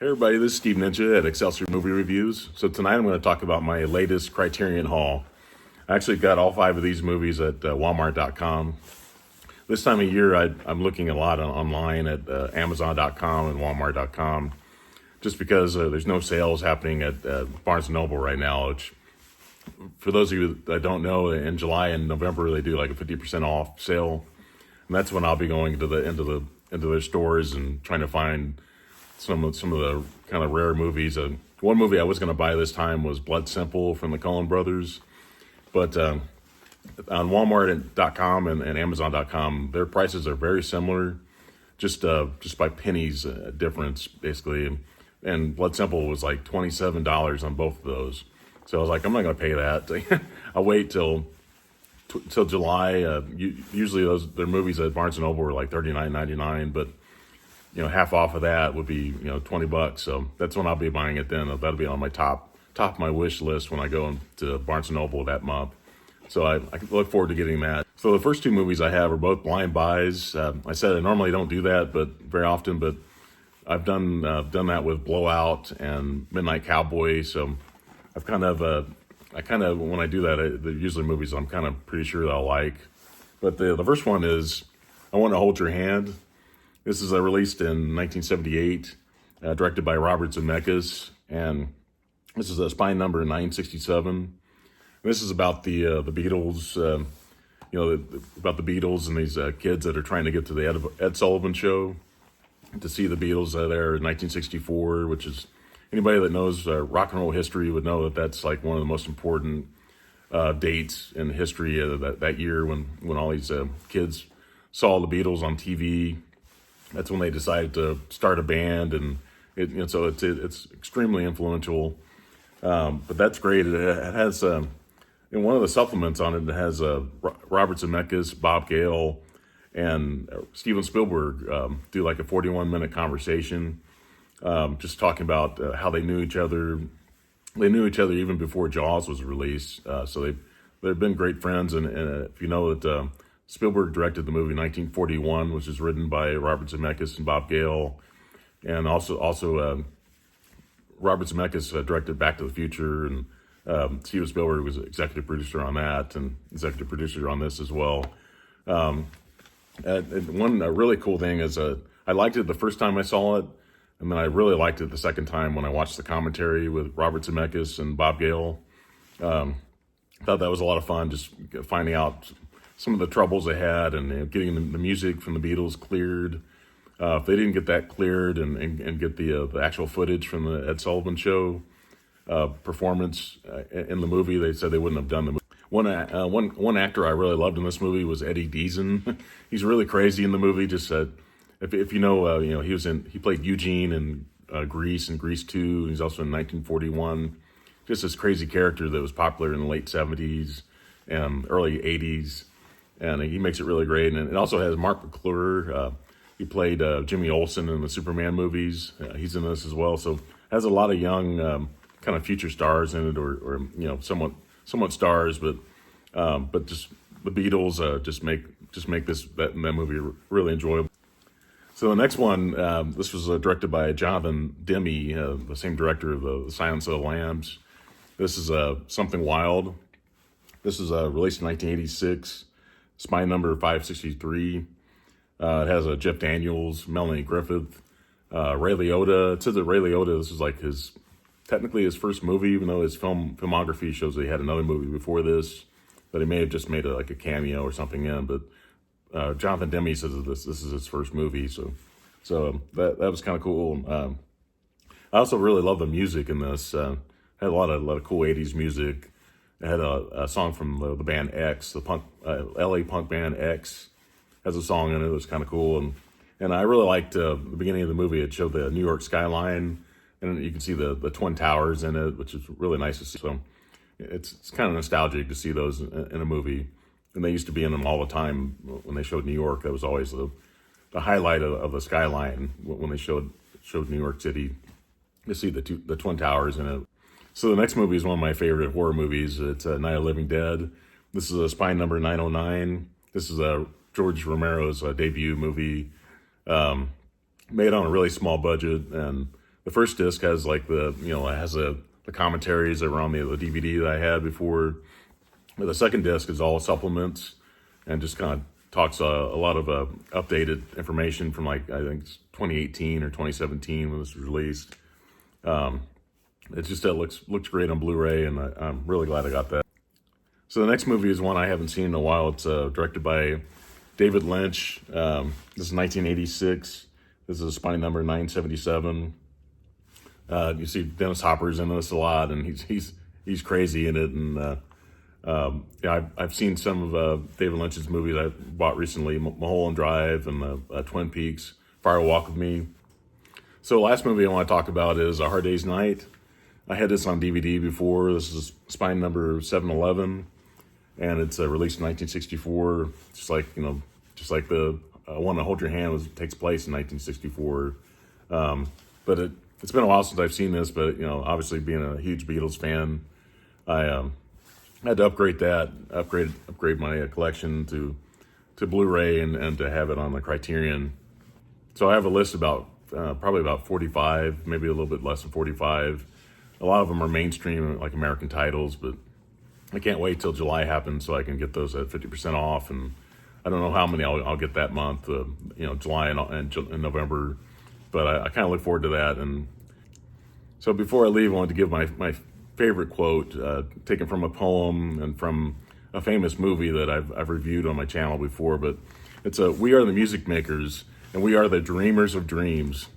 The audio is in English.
Hey everybody, this is Steve Ninja at Excelsior Movie Reviews. So tonight I'm going to talk about my latest Criterion haul. I actually got all 5 of these movies at Walmart.com. This time of year I'm looking a lot online at Amazon.com and Walmart.com just because there's no sales happening at Barnes & Noble right now, which for those of you that don't know, in July and November they do like a 50% off sale. And that's when I'll be going into their stores and trying to find some of the kind of rare movies. One movie I was going to buy this time was Blood Simple from the Coen brothers, but on Walmart.com and Amazon.com, their prices are very similar, just by pennies difference basically. And Blood Simple was like $27 on both of those, so I was like, I'm not going to pay that. I'll wait till July. Usually their movies at Barnes and Noble were like $39.99, but half off of that would be, $20. So that's when I'll be buying it then. That'll be on my top of my wish list when I go to Barnes & Noble that month. So I look forward to getting that. So the first 2 movies I have are both blind buys. I said I normally don't do that, but very often, but I've done that with Blowout and Midnight Cowboy. So I kind of, when I do that, they're usually movies I'm kind of pretty sure that I'll like. But the first one is I Want to Hold Your Hand. This is released in 1978, directed by Robert Zemeckis, and this is spine number 967. This is about the Beatles, about the Beatles and these kids that are trying to get to the Ed Sullivan Show to see the Beatles there in 1964, which is, anybody that knows rock and roll history would know that that's like one of the most important dates in history that year when all these kids saw the Beatles on TV. That's when they decided to start a band, and so it's extremely influential. But that's great. It has in one of the supplements on it has Robert Zemeckis, Bob Gale, and Steven Spielberg do like a 41-minute conversation, just talking about how they knew each other. They knew each other even before Jaws was released. So they've been great friends, and if you know that. Spielberg directed the movie 1941, which is written by Robert Zemeckis and Bob Gale, and also Robert Zemeckis directed Back to the Future, and Steven Spielberg was executive producer on that and executive producer on this as well. And one really cool thing is I liked it the first time I saw it, and then I really liked it the second time when I watched the commentary with Robert Zemeckis and Bob Gale. Thought that was a lot of fun, just finding out some of the troubles they had, and getting the music from the Beatles cleared. If they didn't get that cleared and get the actual footage from the Ed Sullivan Show performance in the movie, they said they wouldn't have done the movie. One actor I really loved in this movie was Eddie Deason. He's really crazy in the movie. Just if you know, he played Eugene in Grease and Grease 2. He's also in 1941. Just this crazy character that was popular in the late 70s and early 80s. And he makes it really great. And it also has Mark McClure. He played Jimmy Olsen in the Superman movies. He's in this as well. So it has a lot of young kind of future stars in it, or somewhat stars, but just the Beatles just make that movie really enjoyable. So the next one, this was directed by Jonathan Demme, the same director of the Silence of the Lambs. This is Something Wild. This is released in 1986. Spine number 563. It has Jeff Daniels, Melanie Griffith, Ray Liotta. It says that Ray Liotta, this is like technically his first movie, even though his filmography shows that he had another movie before this, but he may have just made a cameo or something in. But Jonathan Demme says that this is his first movie, so that was kind of cool. I also really love the music in this. Had a lot of cool 80s music. It had a song from the band X, the LA punk band X, has a song in it that was kind of cool. And I really liked the beginning of the movie. It showed the New York skyline, and you can see the Twin Towers in it, which is really nice to see. So it's kind of nostalgic to see those in a movie. And they used to be in them all the time when they showed New York. That was always the highlight of the skyline when they showed New York City. You see the Twin Towers in it. So the next movie is one of my favorite horror movies. It's Night of the Living Dead. This is spine number 909. This is George Romero's debut movie, made on a really small budget, and the first disc has like the, it has the commentaries that were on the DVD that I had before. But the second disc is all supplements and just kind of talks a lot of updated information from, like, I think it's 2018 or 2017 when this was released. It just looks great on Blu-ray, and I'm really glad I got that. So the next movie is one I haven't seen in a while. It's directed by David Lynch. This is 1986. This is Spine number 977. You see Dennis Hopper's in this a lot, and he's crazy in it. And I've seen some of David Lynch's movies I bought recently: Mulholland Drive and Twin Peaks, Fire Walk with Me. So last movie I want to talk about is A Hard Day's Night. I had this on DVD before. This is Spine number 711, and it's released in 1964. Just like the one to Hold Your Hand takes place in 1964. But it's been a while since I've seen this. But obviously being a huge Beatles fan, I had to upgrade my collection to Blu-ray and to have it on the Criterion. So I have a list about probably about 45, maybe a little bit less than 45. A lot of them are mainstream, like American titles, but I can't wait till July happens so I can get those at 50% off. And I don't know how many I'll get that month, July and November, but I kind of look forward to that. And so before I leave, I wanted to give my favorite quote, taken from a poem and from a famous movie that I've reviewed on my channel before. But it's we are the music makers, and we are the dreamers of dreams.